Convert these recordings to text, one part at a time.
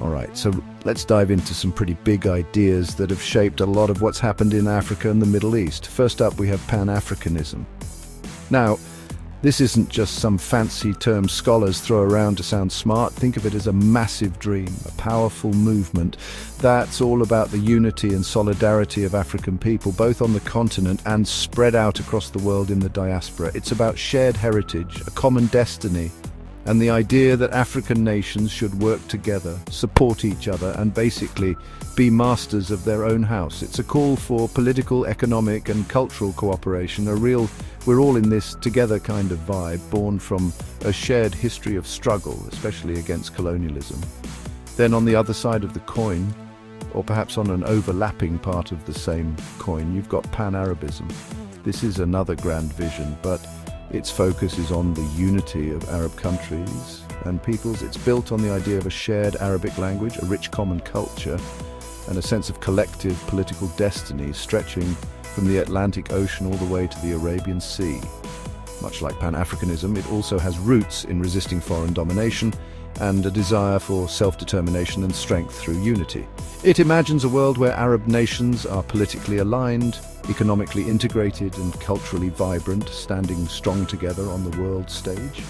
All right, so let's dive into some pretty big ideas that have shaped a lot of what's happened in Africa and the Middle East. First up, we have Pan-Africanism. Now, this isn't just some fancy term scholars throw around to sound smart. Think of it as a massive dream, a powerful movement that's all about the unity and solidarity of African people, both on the continent and spread out across the world in the diaspora. It's about shared heritage, a common destiny, and the idea that African nations should work together, support each other, and basically be masters of their own house. It's a call for political, economic, and cultural cooperation, a real we're all in this together kind of vibe, born from a shared history of struggle, especially against colonialism. Then on the other side of the coin, or perhaps on an overlapping part of the same coin, you've got Pan-Arabism. This is another grand vision, but its focus is on the unity of Arab countries and peoples. It's built on the idea of a shared Arabic language, a rich common culture, and a sense of collective political destiny stretching from the Atlantic Ocean all the way to the Arabian Sea. Much like Pan-Africanism, it also has roots in resisting foreign domination and a desire for self-determination and strength through unity. It imagines a world where Arab nations are politically aligned, economically integrated and culturally vibrant, standing strong together on the world stage.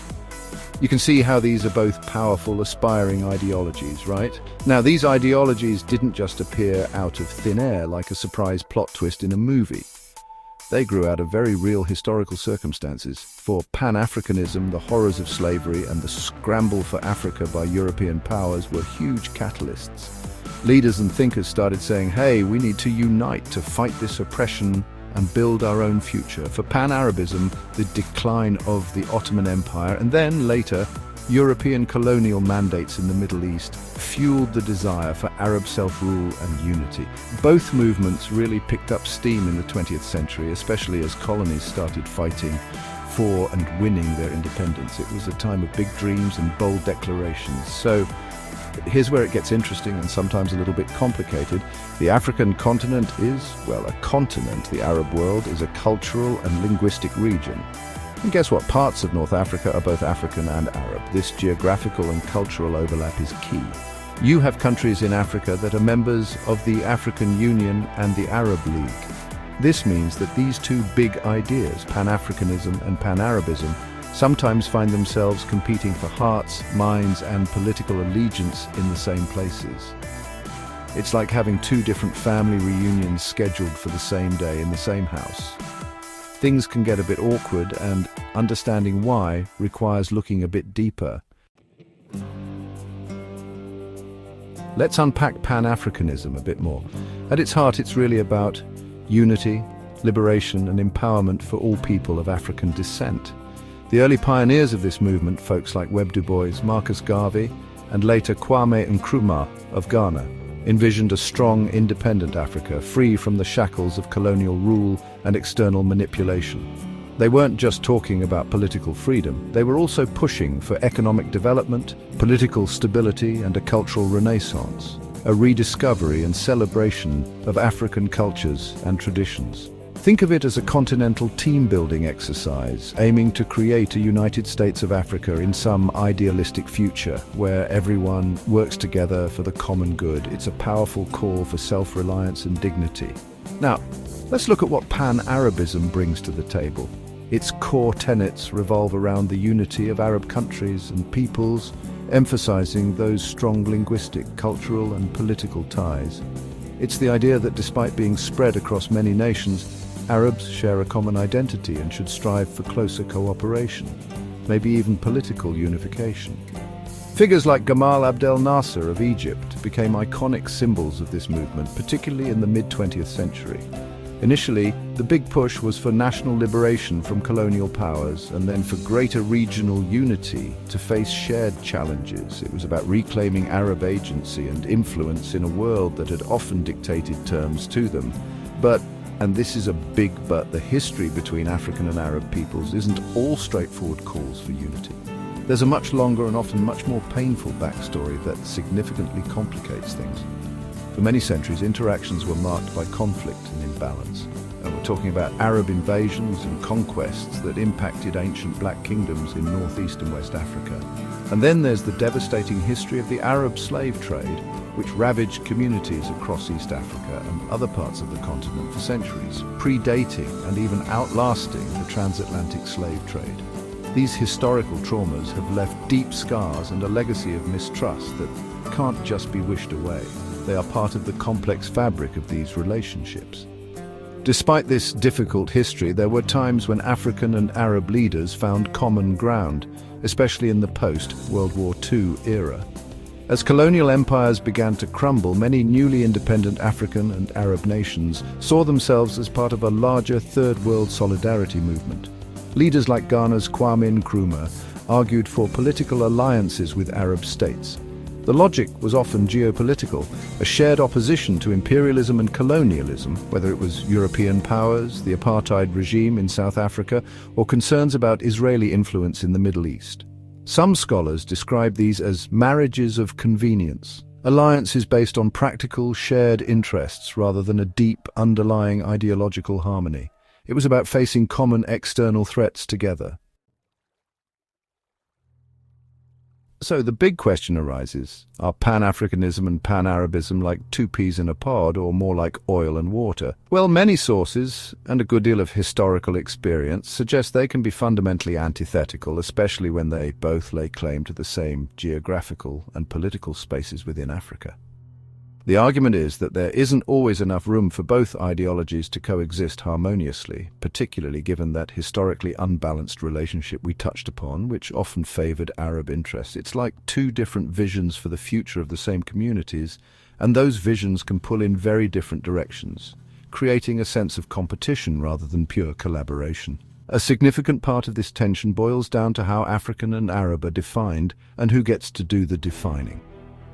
You can see how these are both powerful, aspiring ideologies, right? Now, these ideologies didn't just appear out of thin air like a surprise plot twist in a movie. They grew out of very real historical circumstances. For Pan-Africanism, the horrors of slavery and the scramble for Africa by European powers were huge catalysts. Leaders and thinkers started saying, hey, we need to unite to fight this oppression and build our own future. For Pan-Arabism, the decline of the Ottoman Empire, and then later, European colonial mandates in the Middle East fueled the desire for Arab self-rule and unity. Both movements really picked up steam in the 20th century, especially as colonies started fighting for and winning their independence. It was a time of big dreams and bold declarations. So here's where it gets interesting and sometimes a little bit complicated. The African continent is, well, a continent. The Arab world is a cultural and linguistic region. And guess what? Parts of North Africa are both African and Arab. This geographical and cultural overlap is key. You have countries in Africa that are members of the African Union and the Arab League. This means that these two big ideas, Pan-Africanism and Pan-Arabism, sometimes find themselves competing for hearts, minds, and political allegiance in the same places. It's like having two different family reunions scheduled for the same day in the same house. Things can get a bit awkward, and understanding why requires looking a bit deeper. Let's unpack Pan-Africanism a bit more. At its heart, it's really about unity, liberation, and empowerment for all people of African descent. The early pioneers of this movement, folks like Webb Du Bois, Marcus Garvey, and later Kwame Nkrumah of Ghana, envisioned a strong, independent Africa, free from the shackles of colonial rule and external manipulation. They weren't just talking about political freedom, they were also pushing for economic development, political stability, and a cultural renaissance, a rediscovery and celebration of African cultures and traditions. Think of it as a continental team-building exercise, aiming to create a United States of Africa in some idealistic future, where everyone works together for the common good. It's a powerful call for self-reliance and dignity. Now, let's look at what Pan-Arabism brings to the table. Its core tenets revolve around the unity of Arab countries and peoples, emphasizing those strong linguistic, cultural, and political ties. It's the idea that despite being spread across many nations, Arabs share a common identity and should strive for closer cooperation, maybe even political unification. Figures like Gamal Abdel Nasser of Egypt became iconic symbols of this movement, particularly in the mid-20th century. Initially, the big push was for national liberation from colonial powers and then for greater regional unity to face shared challenges. It was about reclaiming Arab agency and influence in a world that had often dictated terms to them. But, and this is a big but, the history between African and Arab peoples isn't all straightforward calls for unity. There's a much longer and often much more painful backstory that significantly complicates things. For many centuries, interactions were marked by conflict and imbalance. And we're talking about Arab invasions and conquests that impacted ancient black kingdoms in Northeast and West Africa. And then there's the devastating history of the Arab slave trade, which ravaged communities across East Africa and other parts of the continent for centuries, predating and even outlasting the transatlantic slave trade. These historical traumas have left deep scars and a legacy of mistrust that can't just be wished away. They are part of the complex fabric of these relationships. Despite this difficult history, there were times when African and Arab leaders found common ground, especially in the post-World War II era. As colonial empires began to crumble, many newly independent African and Arab nations saw themselves as part of a larger Third World solidarity movement. Leaders like Ghana's Kwame Nkrumah argued for political alliances with Arab states. The logic was often geopolitical, a shared opposition to imperialism and colonialism, whether it was European powers, the apartheid regime in South Africa, or concerns about Israeli influence in the Middle East. Some scholars describe these as marriages of convenience, alliances based on practical, shared interests rather than a deep, underlying ideological harmony. It was about facing common external threats together. So the big question arises, are Pan-Africanism and Pan-Arabism like two peas in a pod, or more like oil and water? Well, many sources, and a good deal of historical experience, suggest they can be fundamentally antithetical, especially when they both lay claim to the same geographical and political spaces within Africa. The argument is that there isn't always enough room for both ideologies to coexist harmoniously, particularly given that historically unbalanced relationship we touched upon, which often favored Arab interests. It's like two different visions for the future of the same communities, and those visions can pull in very different directions, creating a sense of competition rather than pure collaboration. A significant part of this tension boils down to how African and Arab are defined and who gets to do the defining.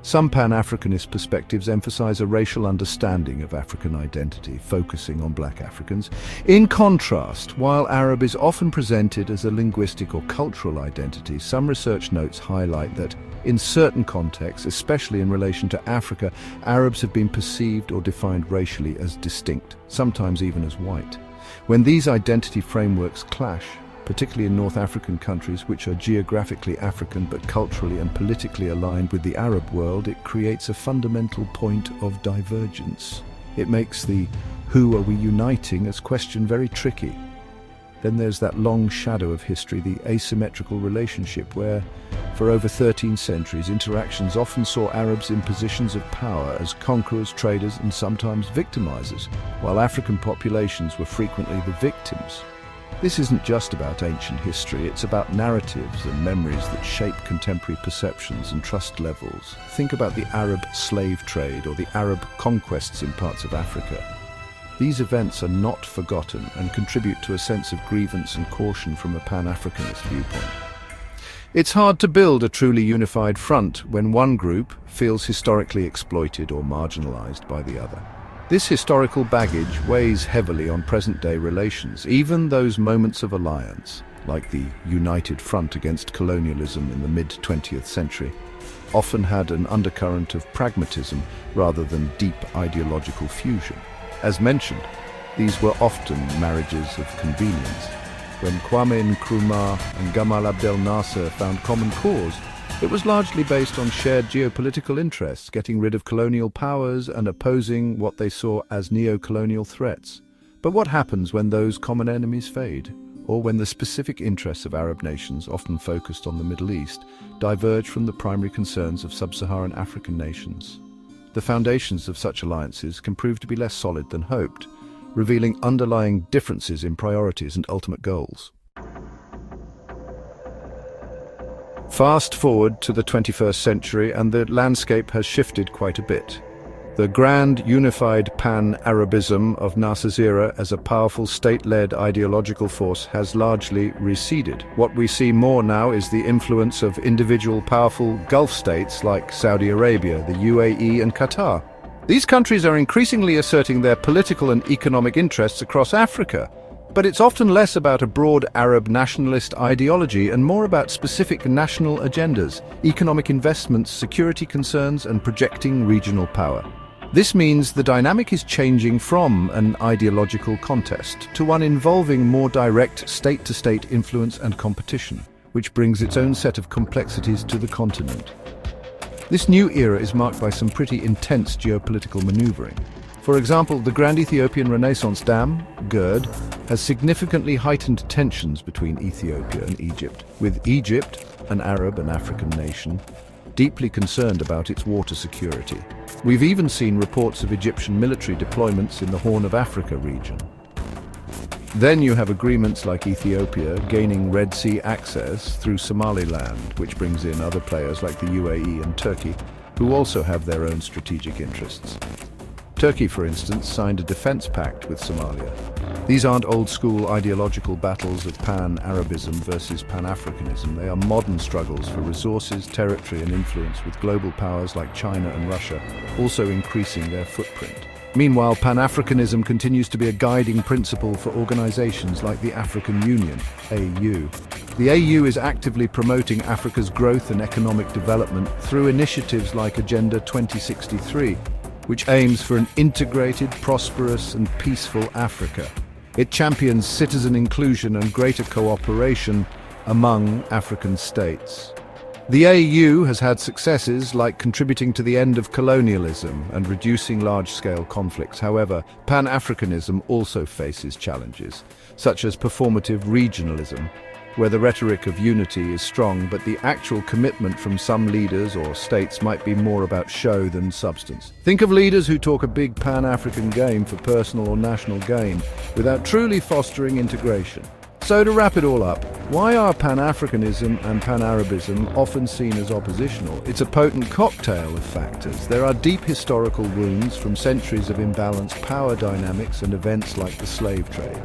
Some Pan-Africanist perspectives emphasize a racial understanding of African identity, focusing on black Africans. In contrast, while Arab is often presented as a linguistic or cultural identity, some research notes highlight that, in certain contexts, especially in relation to Africa, Arabs have been perceived or defined racially as distinct, sometimes even as white. When these identity frameworks clash, particularly in North African countries which are geographically African but culturally and politically aligned with the Arab world, it creates a fundamental point of divergence. It makes the "who are we uniting" as question very tricky. Then there's that long shadow of history, the asymmetrical relationship, where, for over 13 centuries, interactions often saw Arabs in positions of power as conquerors, traders, and sometimes victimizers, while African populations were frequently the victims. This isn't just about ancient history, it's about narratives and memories that shape contemporary perceptions and trust levels. Think about the Arab slave trade or the Arab conquests in parts of Africa. These events are not forgotten and contribute to a sense of grievance and caution from a Pan-Africanist viewpoint. It's hard to build a truly unified front when one group feels historically exploited or marginalized by the other. This historical baggage weighs heavily on present-day relations, even those moments of alliance, like the United Front against colonialism in the mid-20th century, often had an undercurrent of pragmatism rather than deep ideological fusion. As mentioned, these were often marriages of convenience. When Kwame Nkrumah and Gamal Abdel Nasser found common cause, it was largely based on shared geopolitical interests, getting rid of colonial powers and opposing what they saw as neo-colonial threats. But what happens when those common enemies fade, or when the specific interests of Arab nations, often focused on the Middle East, diverge from the primary concerns of sub-Saharan African nations? The foundations of such alliances can prove to be less solid than hoped, revealing underlying differences in priorities and ultimate goals. Fast forward to the 21st century and the landscape has shifted quite a bit. The grand unified Pan-Arabism of Nasser's era as a powerful state-led ideological force has largely receded. What we see more now is the influence of individual powerful Gulf states like Saudi Arabia, the UAE and Qatar. These countries are increasingly asserting their political and economic interests across Africa. But it's often less about a broad Arab nationalist ideology and more about specific national agendas, economic investments, security concerns, and projecting regional power. This means the dynamic is changing from an ideological contest to one involving more direct state-to-state influence and competition, which brings its own set of complexities to the continent. This new era is marked by some pretty intense geopolitical maneuvering. For example, the Grand Ethiopian Renaissance Dam, GERD, has significantly heightened tensions between Ethiopia and Egypt, with Egypt, an Arab and African nation, deeply concerned about its water security. We've even seen reports of Egyptian military deployments in the Horn of Africa region. Then you have agreements like Ethiopia gaining Red Sea access through Somaliland, which brings in other players like the UAE and Turkey, who also have their own strategic interests. Turkey, for instance, signed a defense pact with Somalia. These aren't old-school ideological battles of Pan-Arabism versus Pan-Africanism. They are modern struggles for resources, territory and influence, with global powers like China and Russia also increasing their footprint. Meanwhile, Pan-Africanism continues to be a guiding principle for organizations like the African Union, AU. The AU is actively promoting Africa's growth and economic development through initiatives like Agenda 2063, which aims for an integrated, prosperous and peaceful Africa. It champions citizen inclusion and greater cooperation among African states. The AU has had successes like contributing to the end of colonialism and reducing large-scale conflicts. However, Pan-Africanism also faces challenges, such as performative regionalism, where the rhetoric of unity is strong, but the actual commitment from some leaders or states might be more about show than substance. Think of leaders who talk a big Pan-African game for personal or national gain, without truly fostering integration. So to wrap it all up, why are Pan-Africanism and Pan-Arabism often seen as oppositional? It's a potent cocktail of factors. There are deep historical wounds from centuries of imbalanced power dynamics and events like the slave trade.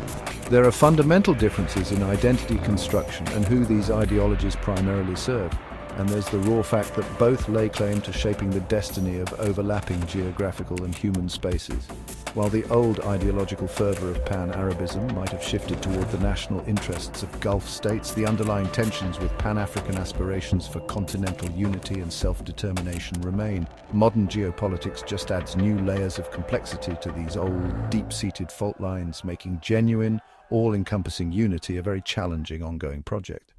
There are fundamental differences in identity construction and who these ideologies primarily serve. And there's the raw fact that both lay claim to shaping the destiny of overlapping geographical and human spaces. While the old ideological fervor of Pan-Arabism might have shifted toward the national interests of Gulf states, the underlying tensions with Pan-African aspirations for continental unity and self-determination remain. Modern geopolitics just adds new layers of complexity to these old, deep-seated fault lines, making genuine, all-encompassing unity a very challenging ongoing project.